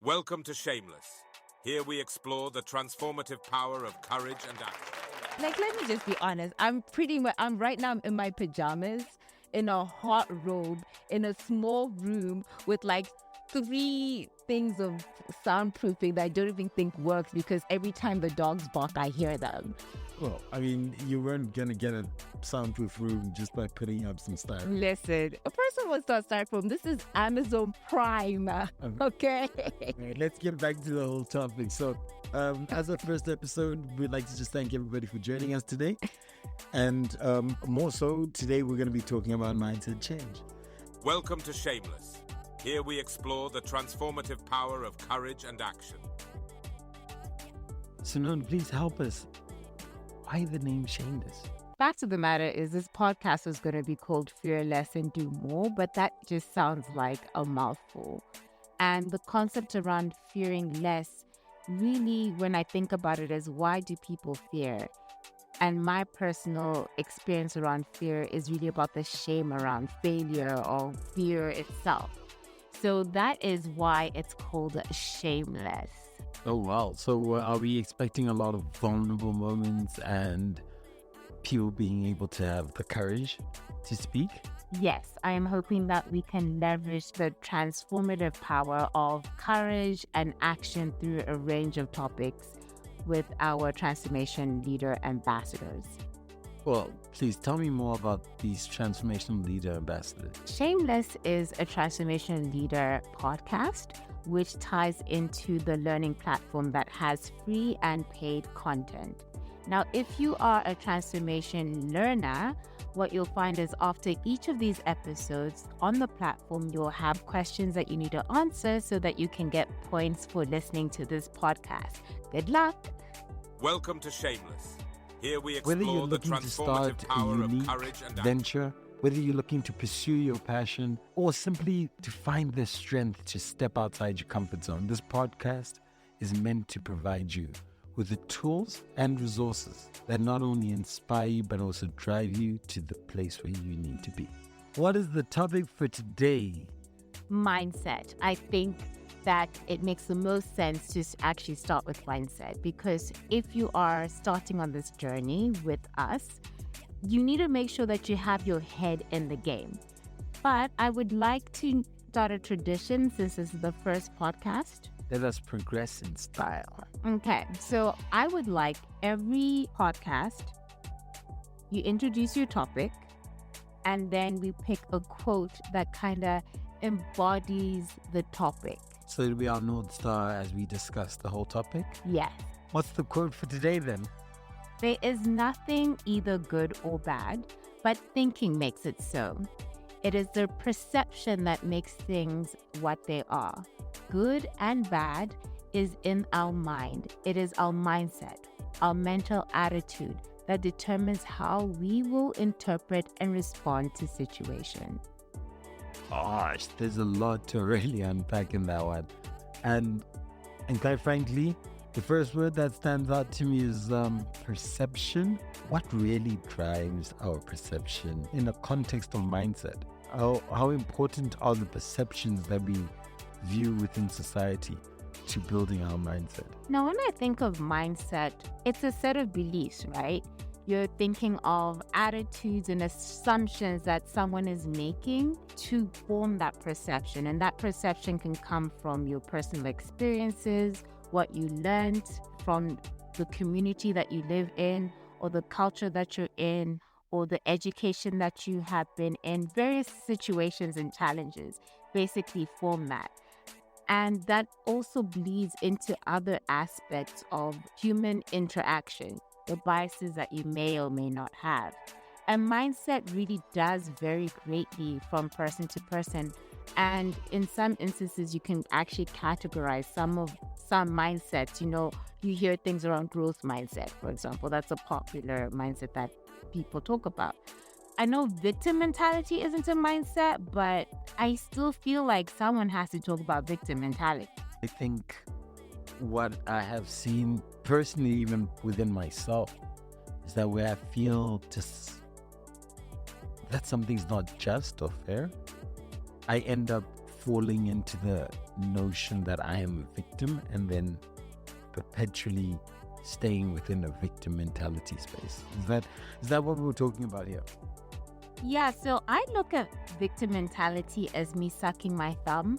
Welcome to Shameless. Here we explore the transformative power of courage and action. Let me just be honest. I'm right now in my pajamas, in a hot robe, in a small room with like 3 things of soundproofing that I don't even think works because every time the dogs bark, I hear them. Well, I mean, you weren't going to get a soundproof room just by putting up some styrofoam. Listen, a person wants to start from this is Amazon Prime, okay? Right, let's get back to the whole topic. So, as a first episode, we'd like to just thank everybody for joining us today. And more so, today we're going to be talking about mindset change. Welcome to Shameless. Here we explore the transformative power of courage and action. Simone, please help us. Why the name Shameless? Fact of the matter is this podcast is going to be called Fear Less and Do More, but that just sounds like a mouthful. And the concept around fearing less, really, when I think about it, is why do people fear? And my personal experience around fear is really about the shame around failure or fear itself. So that is why it's called Shameless. Oh, wow. So are we expecting a lot of vulnerable moments and people being able to have the courage to speak? Yes, I am hoping that we can leverage the transformative power of courage and action through a range of topics with our transformation leader ambassadors. Well, please tell me more about these transformation leader ambassadors. Shameless is a transformation leader podcast which ties into the learning platform that has free and paid content. Now, if you are a transformation learner, what you'll find is after each of these episodes on the platform, you'll have questions that you need to answer so that you can get points for listening to this podcast. Good luck. Welcome to Shameless. Here we Whether you're explore the looking to start transformative a power of unique courage and action. venture, whether you're looking to pursue your passion or simply to find the strength to step outside your comfort zone, this podcast is meant to provide you with the tools and resources that not only inspire you but also drive you to the place where you need to be. What is the topic for today? Mindset. I think that it makes the most sense to actually start with mindset, because if you are starting on this journey with us, you need to make sure that you have your head in the game. But I would like to start a tradition since this is the first podcast. Let us progress in style. Okay, so I would like every podcast, you introduce your topic, and then we pick a quote that kind of embodies the topic. So it'll be our North Star as we discuss the whole topic. Yes. What's the quote for today then? There is nothing either good or bad, but thinking makes it so. It is the perception that makes things what they are. Good and bad is in our mind. It is our mindset, our mental attitude that determines how we will interpret and respond to situations. Gosh, there's a lot to really unpack in that one. And quite frankly, the first word that stands out to me is perception. What really drives our perception in a context of mindset? How important are the perceptions that we view within society to building our mindset? Now, when I think of mindset, it's a set of beliefs, right? You're thinking of attitudes and assumptions that someone is making to form that perception. And that perception can come from your personal experiences, what you learned from the community that you live in, or the culture that you're in, or the education that you have been in. Various situations and challenges basically form that. And that also bleeds into other aspects of human interaction, the biases that you may or may not have. And mindset really does vary greatly from person to person. And in some instances, you can actually categorize some mindsets. You know, you hear things around growth mindset, for example. That's a popular mindset that people talk about. I know victim mentality isn't a mindset, but I still feel like someone has to talk about victim mentality. I think what I have seen personally, even within myself, is that where I feel just that something's not just or fair, I end up falling into the notion that I am a victim and then perpetually staying within a victim mentality space. Is that what we're talking about here? Yeah, so I look at victim mentality as me sucking my thumb.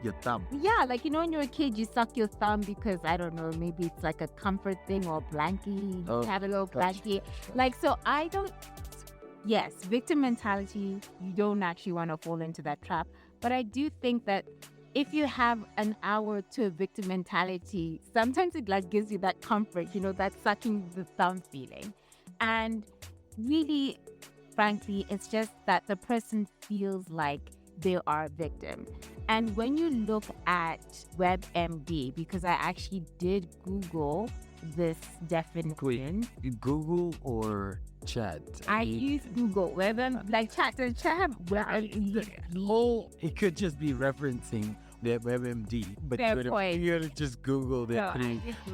Your thumb. Yeah, like, when you're a kid, you suck your thumb because, I don't know, maybe it's like a comfort thing or a blankie. Oh, You have a little gotcha. blankie. Like, so I don't, yes, victim mentality, you don't actually want to fall into that trap. But I do think that if you have an hour to a victim mentality, sometimes it like gives you that comfort, that sucking the thumb feeling. And really, frankly, it's just that the person feels like they are a victim. And when you look at WebMD, because I actually did Google this definition. Google or chat? I use Google, like chat to chat. It could just be referencing the WebMD, but Fair you point. gotta just Google it No,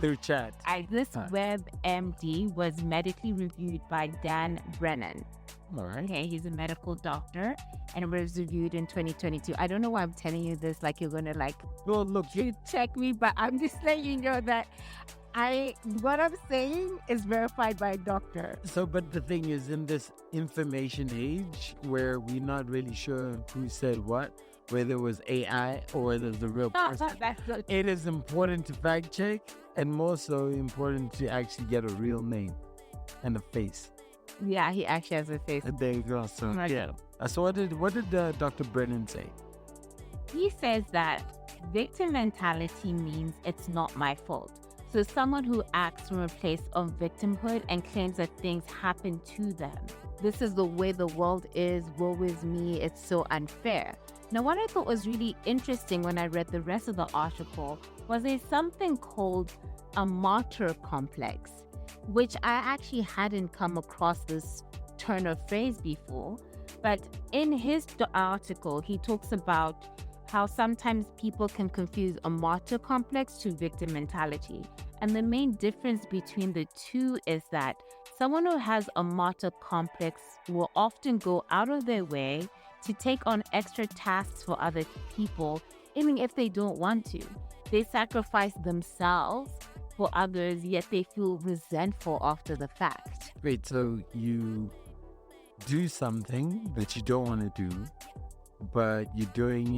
through chat. This WebMD was medically reviewed by Dan Brennan. All right. Okay, he's a medical doctor, and it was reviewed in 2022. I don't know why I'm telling you this, like you're gonna Well, look, you check me, but I'm just letting you know that what I'm saying is verified by a doctor. but the thing is, in this information age where we're not really sure who said what, whether it was AI or whether it's the real person, That's so it is important to fact check, and more so important to actually get a real name and a face. Yeah, he actually has a face. And there you go. So Right. yeah. So what did Dr. Brennan say? He says that victim mentality means it's not my fault. So someone who acts from a place of victimhood and claims that things happen to them. This is the way the world is, woe is me, it's so unfair. Now, what I thought was really interesting when I read the rest of the article was there's something called a martyr complex, which I actually hadn't come across this turn of phrase before. But in his article, he talks about how sometimes people can confuse a martyr complex to victim mentality. And the main difference between the two is that someone who has a martyr complex will often go out of their way to take on extra tasks for other people, even if they don't want to. They sacrifice themselves for others, yet they feel resentful after the fact. Wait, so you do something that you don't want to do, but you doing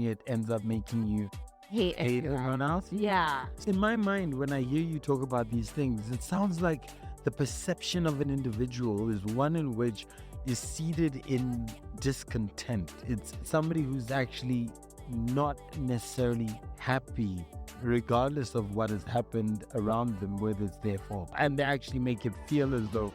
it ends up making you hate everyone else? Yeah. In my mind, when I hear you talk about these things, it sounds like the perception of an individual is one in which is seated in discontent. It's somebody who's actually not necessarily happy regardless of what has happened around them, whether it's their fault. And they actually make it feel as though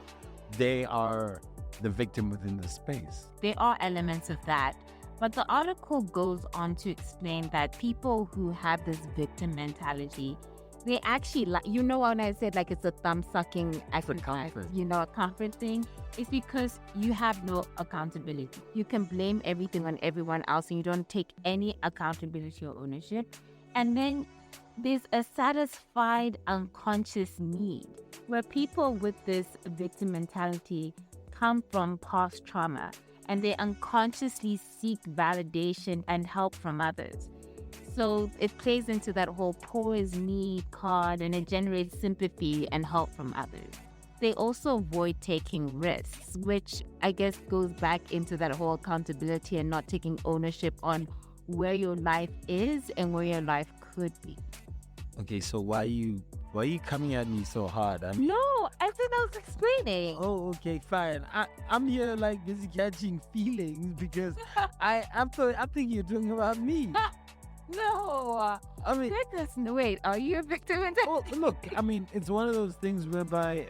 they are the victim within the space. There are elements of that. But the article goes on to explain that people who have this victim mentality, they actually, when I said it's a thumb sucking exercise, comfort. A comfort thing, it's because you have no accountability. You can blame everything on everyone else and you don't take any accountability or ownership. And then there's a satisfied unconscious need where people with this victim mentality come from past trauma and they unconsciously seek validation and help from others. So it plays into that whole poor is me card and it generates sympathy and help from others. They also avoid taking risks, which I guess goes back into that whole accountability and not taking ownership on where your life is and where your life could be. Okay, so why are you coming at me so hard? I mean, No, I said I was explaining. oh, okay, fine. I'm here busy catching feelings because I think you're talking about me. No. I mean, Goodness, no, wait, are you a victim? well, look, I mean, it's one of those things whereby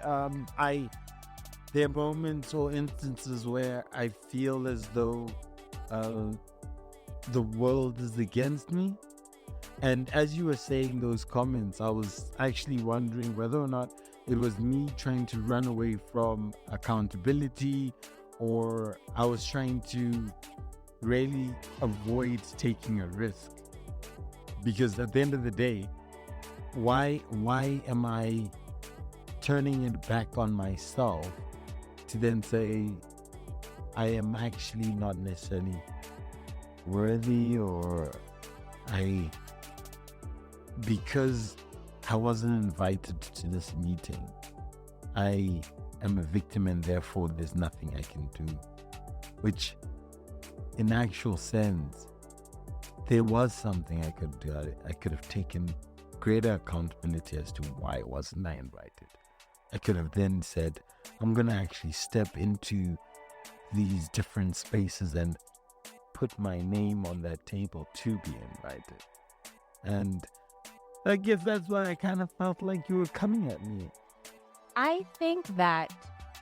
there are moments or instances where I feel as though the world is against me. And as you were saying those comments, I was actually wondering whether or not it was me trying to run away from accountability, or I was trying to really avoid taking a risk. Because at the end of the day, why am I turning it back on myself to then say I am actually not necessarily worthy, or I, because I wasn't invited to this meeting, I am a victim and therefore there's nothing I can do. Which, in actual sense, there was something I could do. I could have taken greater accountability as to why wasn't I invited. I could have then said, I'm going to actually step into these different spaces and put my name on that table to be invited. And I guess that's why I kind of felt like you were coming at me. I think that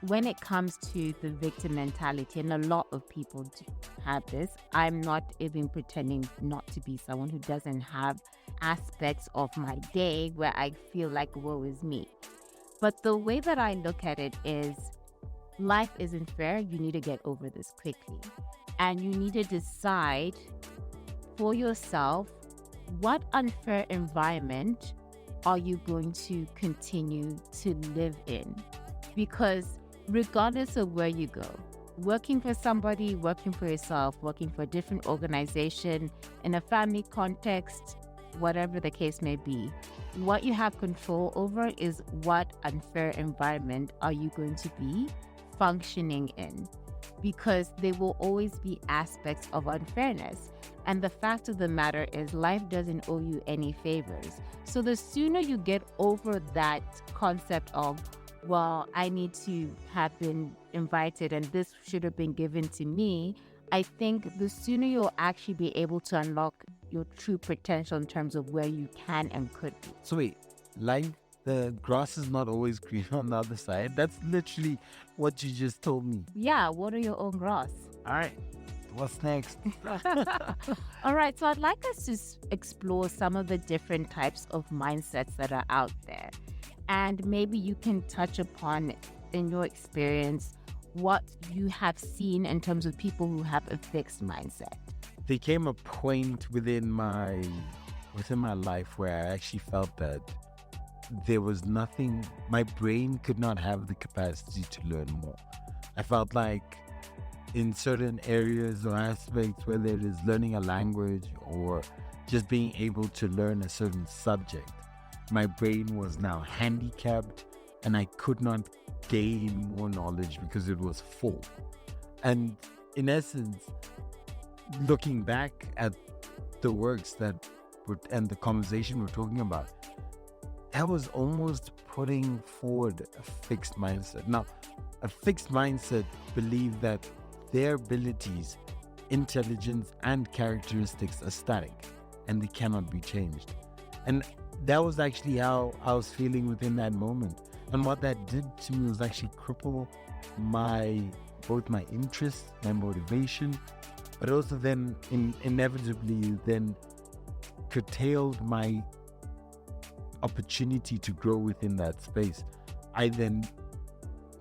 when it comes to the victim mentality, and a lot of people do have this, I'm not even pretending not to be someone who doesn't have aspects of my day where I feel like woe is me. But the way that I look at it is life isn't fair. You need to get over this quickly. And you need to decide for yourself, what unfair environment are you going to continue to live in? Because regardless of where you go, working for somebody, working for yourself, working for a different organization, in a family context, whatever the case may be, what you have control over is what unfair environment are you going to be functioning in, because there will always be aspects of unfairness. And the fact of the matter is life doesn't owe you any favors. So the sooner you get over that concept of, well, I need to have been invited and this should have been given to me, I think the sooner you'll actually be able to unlock your true potential in terms of where you can and could be. So wait, life, the grass is not always green on the other side. That's literally what you just told me. Yeah, water your own grass. All right, what's next? All right, so I'd like us to explore some of the different types of mindsets that are out there. And maybe you can touch upon, in your experience, what you have seen in terms of people who have a fixed mindset. There came a point within my life where I actually felt that there was nothing, my brain could not have the capacity to learn more. I felt like in certain areas or aspects, whether it is learning a language or just being able to learn a certain subject, my brain was now handicapped and I could not gain more knowledge because it was full. And in essence, looking back at the works and the conversation we're talking about, that was almost putting forward a fixed mindset. Now, a fixed mindset believe that their abilities, intelligence, and characteristics are static and they cannot be changed. And that was actually how I was feeling within that moment. And what that did to me was actually cripple both my interest, my motivation, but also then inevitably then curtailed my opportunity to grow within that space. I then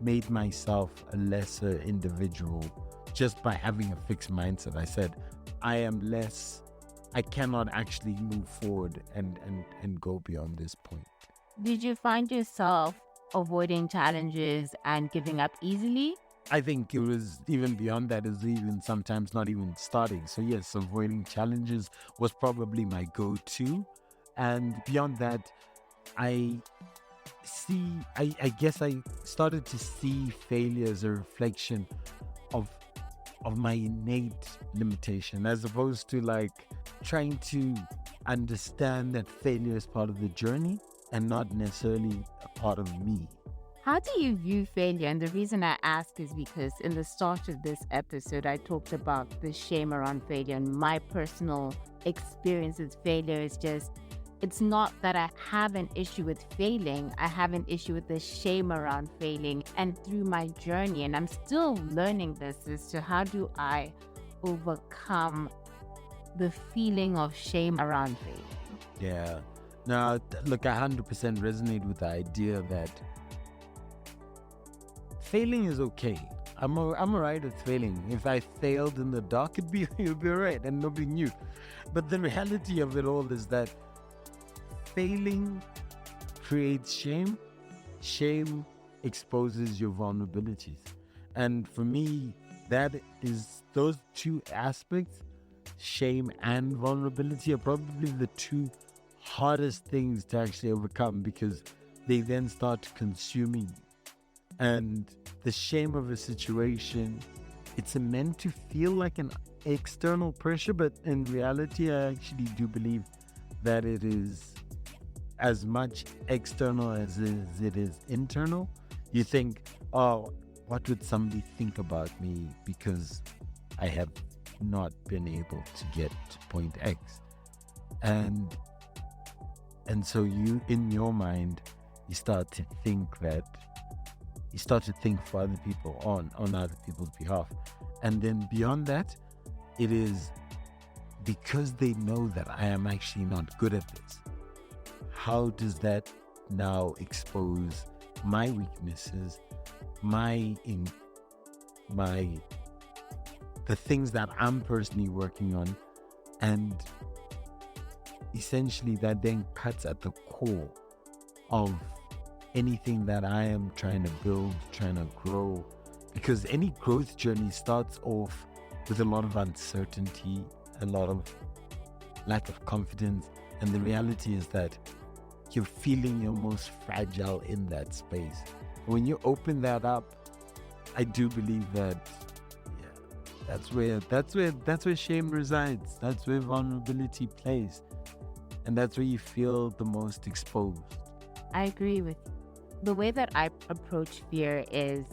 made myself a lesser individual just by having a fixed mindset. I said, I cannot actually move forward and go beyond this point. Did you find yourself avoiding challenges and giving up easily? I think it was even beyond that, is even sometimes not even starting. So yes, avoiding challenges was probably my go-to. And beyond that, I guess I started to see failure as a reflection of my innate limitation, as opposed to like trying to understand that failure is part of the journey and not necessarily a part of me. How do you view failure? And the reason I ask is because in the start of this episode, I talked about the shame around failure, and my personal experience with failure is just, it's not that I have an issue with failing. I have an issue with the shame around failing. And through my journey, and I'm still learning this, as to how do I overcome the feeling of shame around failing. Yeah. Now, look, I 100% resonate with the idea that failing is okay. I'm alright with failing. If I failed in the dark, it'd be alright, and nobody knew. But the reality of it all is that failing creates shame. Shame exposes your vulnerabilities. And for me, that is, those two aspects shame and vulnerability are probably the two hardest things to actually overcome, because they then start consuming you. And the shame of a situation, it's meant to feel like an external pressure, but in reality, I actually do believe that it is as much external as it is internal. You think, oh, what would somebody think about me because I have not been able to get to point X? And so you, in your mind, you start to think for other people on other people's behalf. And then beyond that, it is because they know that I am actually not good at this. How does that now expose my weaknesses, the things that I'm personally working on? And essentially that then cuts at the core of anything that I am trying to build, trying to grow. Because any growth journey starts off with a lot of uncertainty, a lot of lack of confidence. And the reality is that you're feeling your most fragile in that space. When you open that up, I do believe that that's where shame resides. That's where vulnerability plays. And that's where you feel the most exposed. I agree with you. The way that I approach fear is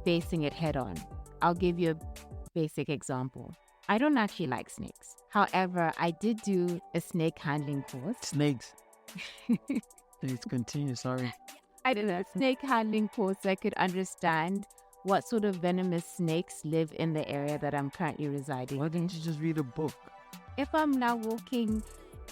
facing it head on. I'll give you a basic example. I don't actually like snakes. However, I did do a snake handling course. Snakes. Please continue, sorry. I did a snake handling course so I could understand what sort of venomous snakes live in the area that I'm currently residing. Why didn't you just read a book? If I'm now walking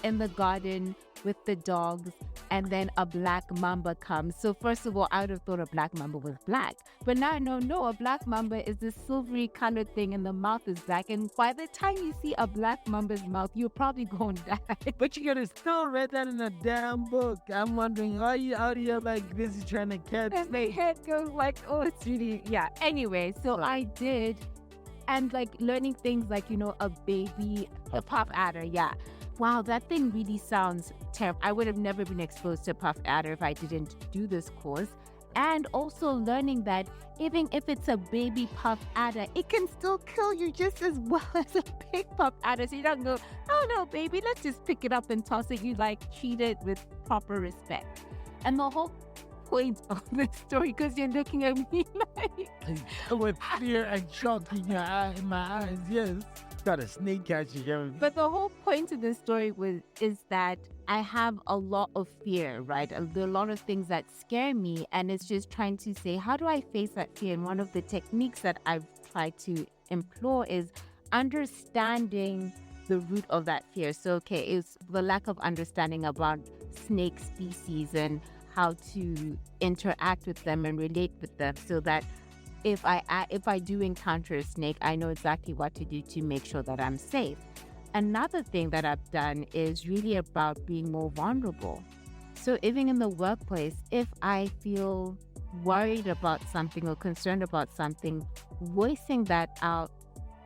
in the garden with the dogs and then a black mamba comes. So first of all, I would have thought a black mamba was black. But now I know, no, a black mamba is this silvery colored thing and the mouth is black. And by the time you see a black mamba's mouth, you're probably going to die. But you gotta still read that in a damn book. I'm wondering, are you out here like busy trying to catch? And my head goes like, oh, it's really, yeah. Anyway, so I did. And like learning things like, a baby, a puff adder, yeah. Wow, that thing really sounds terrible. I would have never been exposed to puff adder if I didn't do this course. And also learning that even if it's a baby puff adder, it can still kill you just as well as a big puff adder. So you don't go, oh no, baby, let's just pick it up and toss it. You treat it with proper respect. And the whole point of the story, because you're looking at me with fear and shock in my eyes, yes. Got a snake catching. But the whole point of the story is that I have a lot of fear, right? There are a lot of things that scare me, and it's just trying to say, how do I face that fear? And one of the techniques that I've tried to employ is understanding the root of that fear. So, it's the lack of understanding about snake species and how to interact with them and relate with them, so that if I do encounter a snake, I know exactly what to do to make sure that I'm safe. Another thing that I've done is really about being more vulnerable. So even in the workplace, if I feel worried about something or concerned about something, voicing that out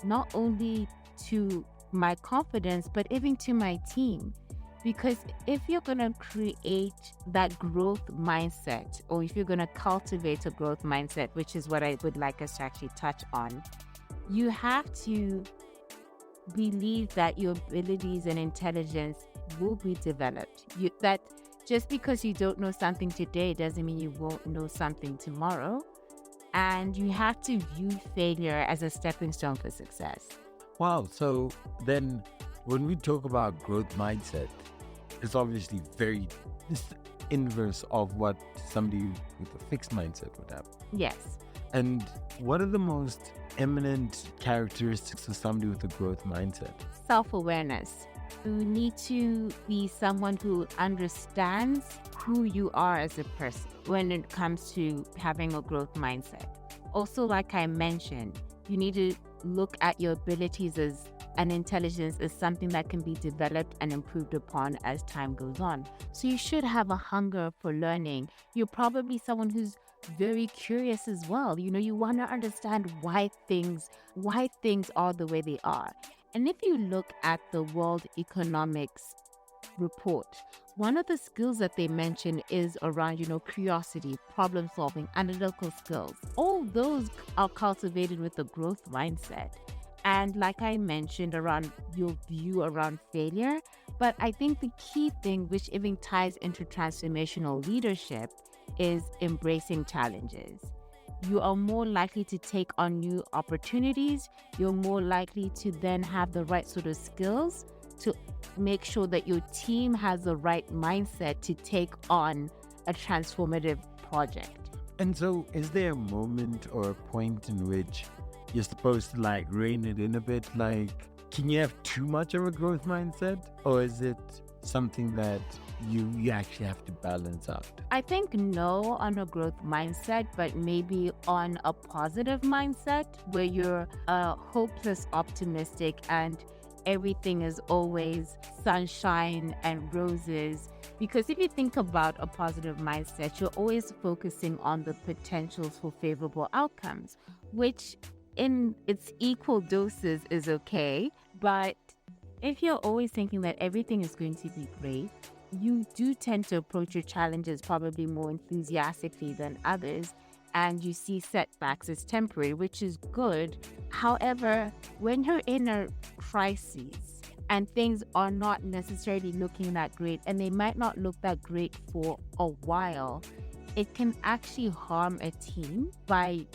not only to my confidence, but even to my team. Because if you're going to create that growth mindset, or if you're going to cultivate a growth mindset, which is what I would like us to actually touch on, you have to believe that your abilities and intelligence will be developed. That just because you don't know something today doesn't mean you won't know something tomorrow. And you have to view failure as a stepping stone for success. Wow. So then when we talk about growth mindset, it's obviously very inverse of what somebody with a fixed mindset would have. Yes. And what are the most eminent characteristics of somebody with a growth mindset? Self-awareness. You need to be someone who understands who you are as a person when it comes to having a growth mindset. Also, like I mentioned, you need to look at your abilities and intelligence as something that can be developed and improved upon as time goes on. So you should have a hunger for learning. You're probably someone who's very curious as well. You want to understand why things are the way they are. And if you look at the World Economics report, one of the skills that they mention is around, curiosity, problem solving, analytical skills. All those are cultivated with the growth mindset. And like I mentioned around your view around failure, but I think the key thing, which even ties into transformational leadership, is embracing challenges. You are more likely to take on new opportunities. You're more likely to then have the right sort of skills to make sure that your team has the right mindset to take on a transformative project. And so, is there a moment or a point in which you're supposed to rein it in a bit? Can you have too much of a growth mindset? Or is it something that you actually have to balance out? I think no on a growth mindset, but maybe on a positive mindset where you're hopeless optimistic and everything is always sunshine and roses. Because if you think about a positive mindset, you're always focusing on the potentials for favorable outcomes, which in its equal doses is okay. But if you're always thinking that everything is going to be great, you do tend to approach your challenges probably more enthusiastically than others, and you see setbacks as temporary, which is good. However, when you're in a crisis and things are not necessarily looking that great, and they might not look that great for a while, it can actually harm a team by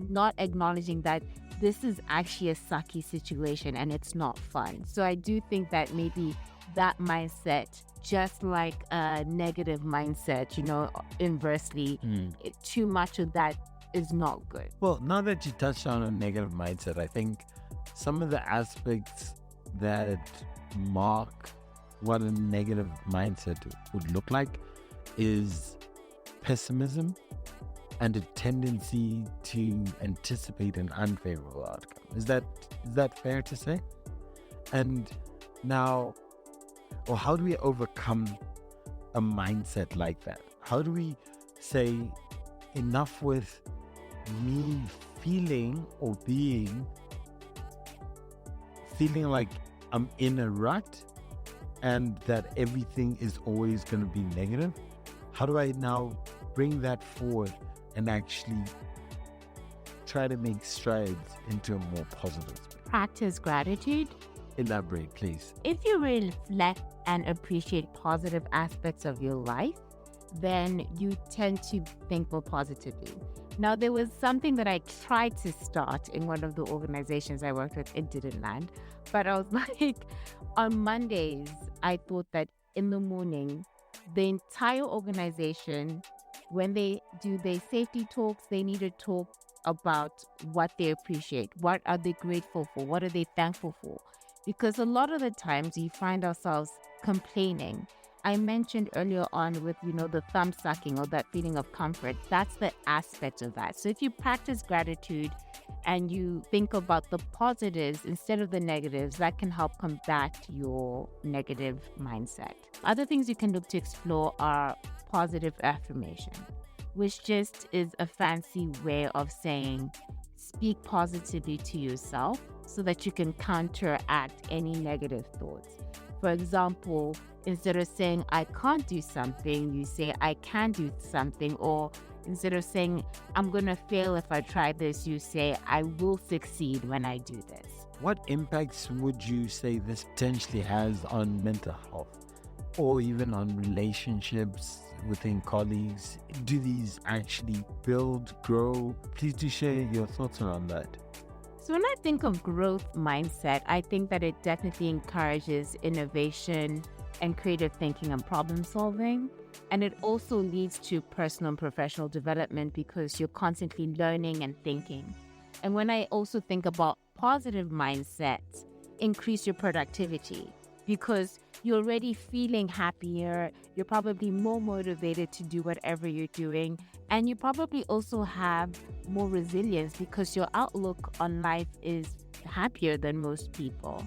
not acknowledging that this is actually a sucky situation and it's not fun. So I do think that maybe that mindset, just like a negative mindset, inversely, too much of that is not good. Well, now that you touched on a negative mindset, I think some of the aspects that mark what a negative mindset would look like is pessimism and a tendency to anticipate an unfavorable outcome. Is that fair to say? And now, how do we overcome a mindset like that? How do we say enough with me feeling like I'm in a rut and that everything is always going to be negative? How do I now bring that forward and actually try to make strides into a more positive space? Practice gratitude. Elaborate, please. If you reflect and appreciate positive aspects of your life, then you tend to think more positively. Now, there was something that I tried to start in one of the organizations I worked with. It didn't land. But I was like, on Mondays, I thought that in the morning, the entire organization, when they do their safety talks, they need to talk about what they appreciate. What are they grateful for? What are they thankful for? Because a lot of the times we find ourselves complaining. I mentioned earlier on with, the thumb sucking or that feeling of comfort. That's the aspect of that. So if you practice gratitude and you think about the positives instead of the negatives, that can help combat your negative mindset. Other things you can look to explore are positive affirmation, which just is a fancy way of saying speak positively to yourself so that you can counteract any negative thoughts. For example, instead of saying I can't do something, you say I can do something. Or instead of saying I'm going to fail if I try this, you say I will succeed when I do this. What impacts would you say this potentially has on mental health or even on relationships within colleagues? Do these actually build, grow? Please do share your thoughts around that. So when I think of growth mindset, I think that it definitely encourages innovation and creative thinking and problem solving. And it also leads to personal and professional development because you're constantly learning and thinking. And when I also think about positive mindsets, increase your productivity because you're already feeling happier. You're probably more motivated to do whatever you're doing. And you probably also have more resilience because your outlook on life is happier than most people.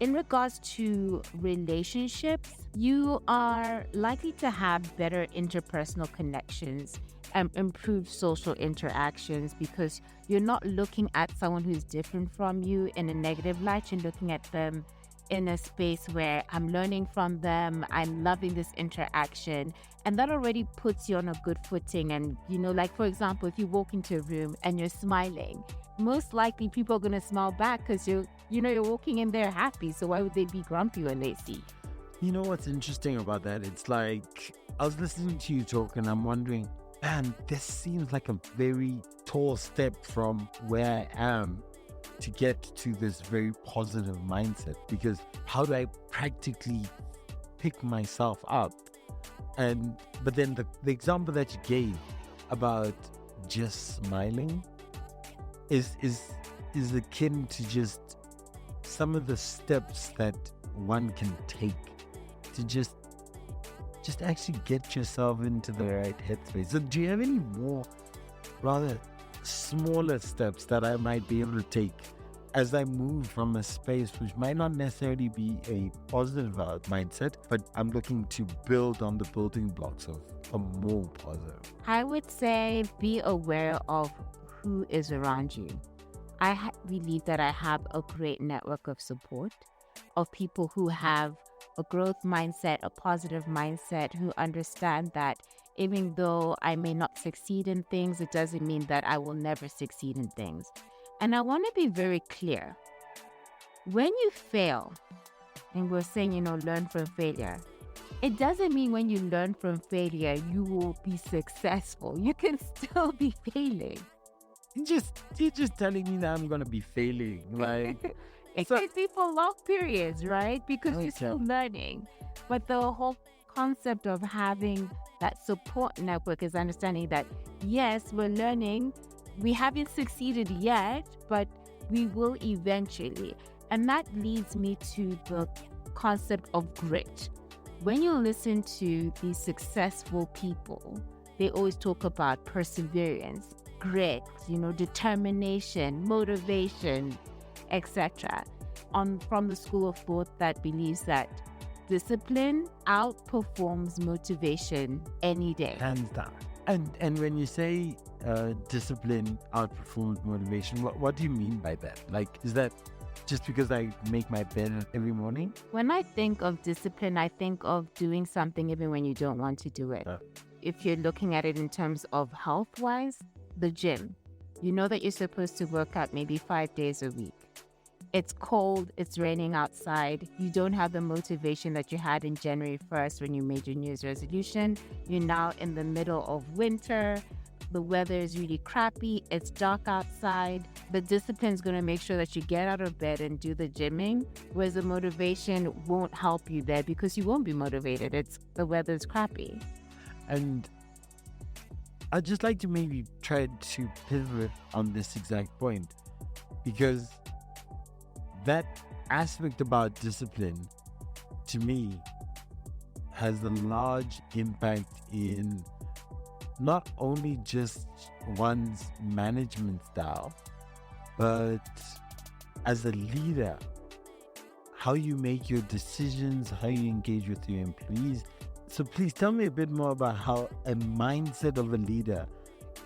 In regards to relationships, you are likely to have better interpersonal connections and improved social interactions because you're not looking at someone who's different from you in a negative light. You're looking at them in a space where I'm learning from them, I'm loving this interaction, and that already puts you on a good footing. And, like for example, if you walk into a room and you're smiling, most likely people are going to smile back because you're walking in there happy. So why would they be grumpy when they see? You know what's interesting about that? It's like, I was listening to you talk and I'm wondering, man, this seems like a very tall step from where I am to get to this very positive mindset, because how do I practically pick myself up? But then the example that you gave about just smiling is akin to just some of the steps that one can take to just actually get yourself into the right headspace. So do you have any more rather smaller steps that I might be able to take as I move from a space which might not necessarily be a positive mindset, but I'm looking to build on the building blocks of a more positive? I would say be aware of who is around you. I believe that I have a great network of support, of people who have a growth mindset, a positive mindset, who understand that even though I may not succeed in things, it doesn't mean that I will never succeed in things. And I want to be very clear. When you fail, and we're saying, learn from failure, it doesn't mean when you learn from failure, you will be successful. You can still be failing. You're just telling me that I'm going to be failing. Like, it could be for long periods, right? Because you're still learning. But the whole concept of having that support network is understanding that, yes, we're learning. We haven't succeeded yet, but we will eventually. And that leads me to the concept of grit. When you listen to these successful people, they always talk about perseverance, grit, determination, motivation, etc. From the school of thought that believes that discipline outperforms motivation any day. Hands down. And when you say discipline outperforms motivation, what do you mean by that? Like, is that just because I make my bed every morning? When I think of discipline, I think of doing something even when you don't want to do it. If you're looking at it in terms of health-wise, the gym. You know that you're supposed to work out maybe 5 days a week. It's cold, it's raining outside. You don't have the motivation that you had in January 1st when you made your New Year's resolution. You're now in the middle of winter. The weather is really crappy. It's dark outside. The discipline is going to make sure that you get out of bed and do the gymming, whereas the motivation won't help you there because you won't be motivated. The weather's crappy. And I'd just like to maybe try to pivot on this exact point, because that aspect about discipline, to me, has a large impact in not only just one's management style, but as a leader, how you make your decisions, how you engage with your employees. So please tell me a bit more about how a mindset of a leader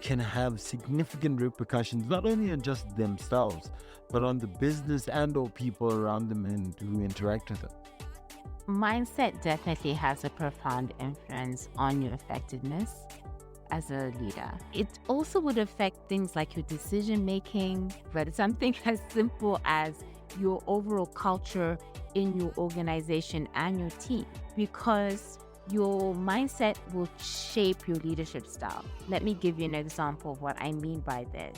can have significant repercussions, not only on just themselves, but on the business and or people around them and who interact with them. Mindset definitely has a profound influence on your effectiveness as a leader. It also would affect things like your decision making, but something as simple as your overall culture in your organization and your team, because your mindset will shape your leadership style. Let me give you an example of what I mean by this.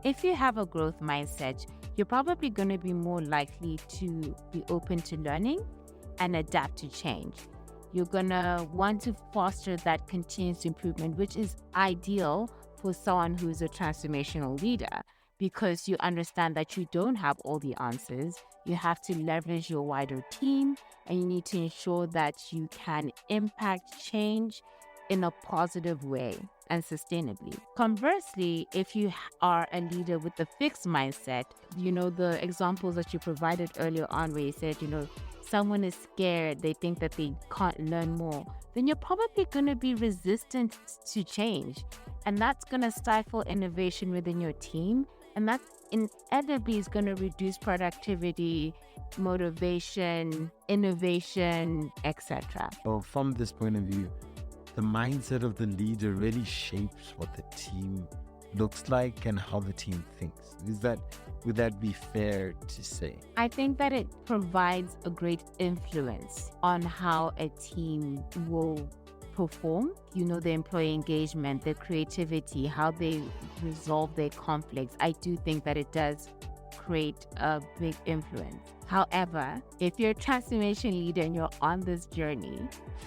If you have a growth mindset, you're probably going to be more likely to be open to learning and adapt to change. You're going to want to foster that continuous improvement, which is ideal for someone who is a transformational leader, because you understand that you don't have all the answers. You have to leverage your wider team, and you need to ensure that you can impact change in a positive way. and sustainably. Conversely, if you are a leader with a fixed mindset, the examples that you provided earlier on where you said, someone is scared, they think that they can't learn more, then you're probably going to be resistant to change. And that's going to stifle innovation within your team. And that inevitably is going to reduce productivity, motivation, innovation, etc. So from this point of view, the mindset of the leader really shapes what the team looks like and how the team thinks. Would that be fair to say? I think that it provides a great influence on how a team will perform, the employee engagement, the creativity, how they resolve their conflicts. I do think that it does create a big influence. However, if you're a transformation leader and you're on this journey,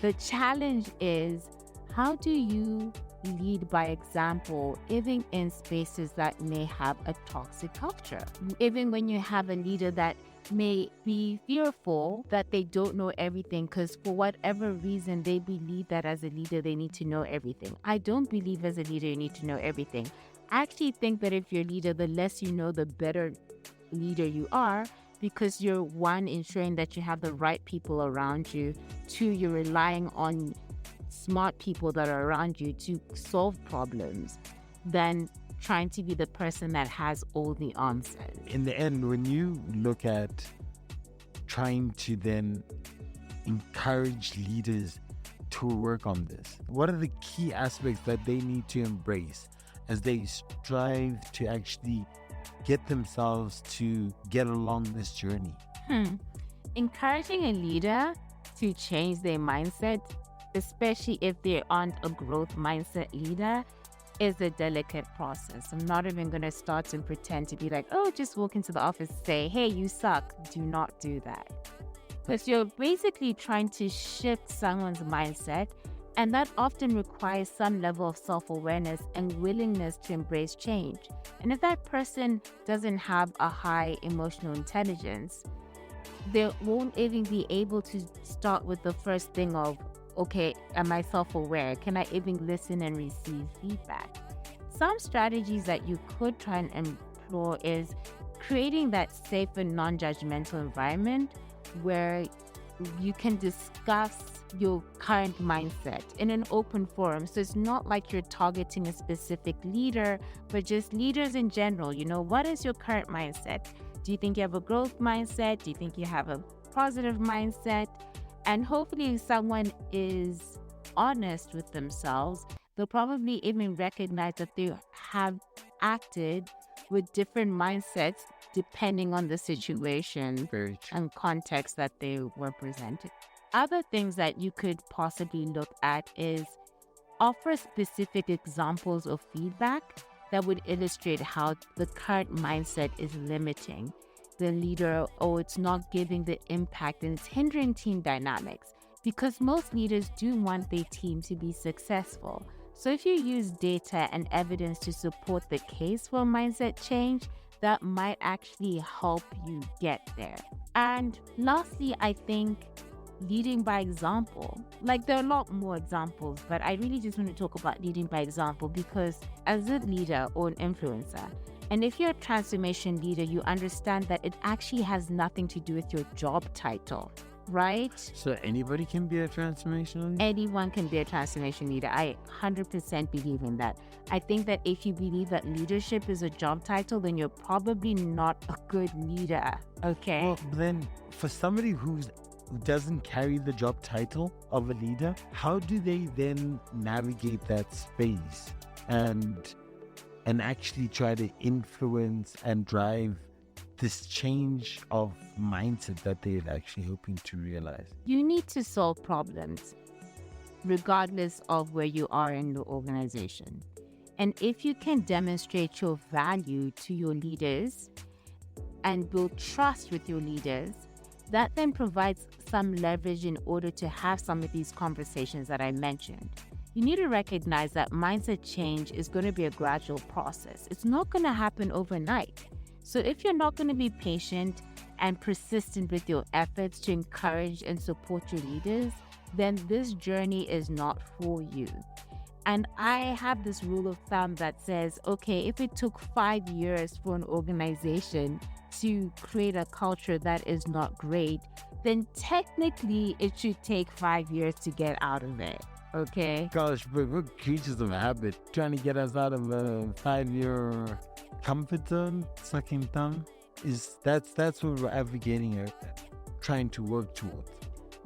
the challenge is, how do you lead by example, even in spaces that may have a toxic culture? Even when you have a leader that may be fearful that they don't know everything because for whatever reason they believe that as a leader they need to know everything. I don't believe as a leader you need to know everything. I actually think that if you're a leader, the less you know, the better leader you are, because you're, one, ensuring that you have the right people around you, two, you're relying on smart people that are around you to solve problems, than trying to be the person that has all the answers. In the end, when you look at trying to then encourage leaders to work on this, what are the key aspects that they need to embrace as they strive to actually get themselves to get along this journey? Encouraging a leader to change their mindset, especially if they aren't a growth mindset leader, is a delicate process. I'm not even going to start and pretend to be like, oh, just walk into the office and say, hey, you suck. Do not do that. Because you're basically trying to shift someone's mindset, and that often requires some level of self-awareness and willingness to embrace change. And if that person doesn't have a high emotional intelligence, they won't even be able to start with the first thing of, okay, am I self-aware? Can I even listen and receive feedback? Some strategies that you could try and employ is creating that safe and non-judgmental environment where you can discuss your current mindset in an open forum. So it's not like you're targeting a specific leader, but just leaders in general. What is your current mindset? Do you think you have a growth mindset? Do you think you have a positive mindset? And hopefully if someone is honest with themselves, they'll probably even recognize that they have acted with different mindsets depending on the situation and context that they were presented. Other things that you could possibly look at is offer specific examples of feedback that would illustrate how the current mindset is limiting the leader, or it's not giving the impact and it's hindering team dynamics, because most leaders do want their team to be successful. So if you use data and evidence to support the case for mindset change, that might actually help you get there. And lastly, I think leading by example. There are a lot more examples, but I really just want to talk about leading by example, because as a leader or an influencer, and if you're a transformation leader, you understand that it actually has nothing to do with your job title, right? So anybody can be a transformation leader? Anyone can be a transformation leader. I 100% believe in that. I think that if you believe that leadership is a job title, then you're probably not a good leader, okay? Well, then for somebody who doesn't carry the job title of a leader, how do they then navigate that space and actually try to influence and drive this change of mindset that they're actually hoping to realize? You need to solve problems regardless of where you are in the organization. And if you can demonstrate your value to your leaders and build trust with your leaders, that then provides some leverage in order to have some of these conversations that I mentioned. You need to recognize that mindset change is going to be a gradual process. It's not going to happen overnight. So if you're not going to be patient and persistent with your efforts to encourage and support your leaders, then this journey is not for you. And I have this rule of thumb that says, okay, if it took 5 years for an organization to create a culture that is not great, then technically it should take 5 years to get out of it. Okay? Gosh, but we're creatures of habit. Trying to get us out of a 5-year comfort zone, sucking thumb, that's what we're advocating here, trying to work towards.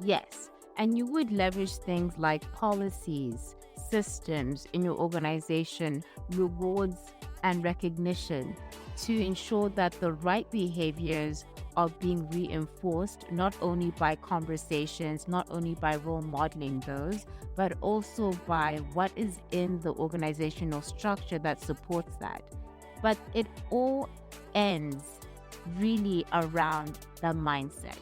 Yes. And you would leverage things like policies, systems in your organization, rewards and recognition to ensure that the right behaviors are being reinforced, not only by conversations, not only by role modeling those, but also by what is in the organizational structure that supports that. But it all ends really around the mindset.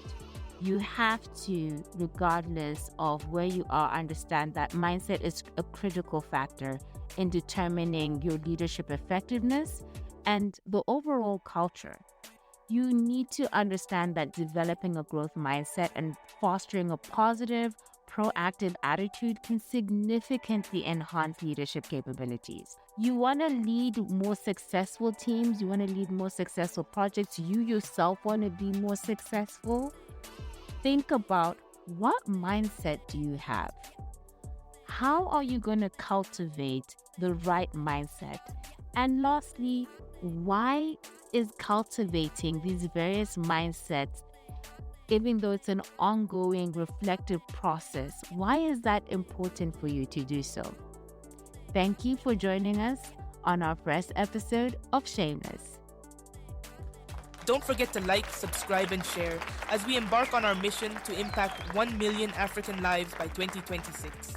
You have to, regardless of where you are, understand that mindset is a critical factor in determining your leadership effectiveness and the overall culture. You need to understand that developing a growth mindset and fostering a positive, proactive attitude can significantly enhance leadership capabilities. You want to lead more successful teams, you want to lead more successful projects, you yourself want to be more successful. Think about, what mindset do you have? How are you going to cultivate the right mindset? And lastly, why is cultivating these various mindsets, even though it's an ongoing reflective process, why is that important for you to do so? Thank you for joining us on our first episode of Shameless. Don't forget to like, subscribe, and share as we embark on our mission to impact 1 million African lives by 2026.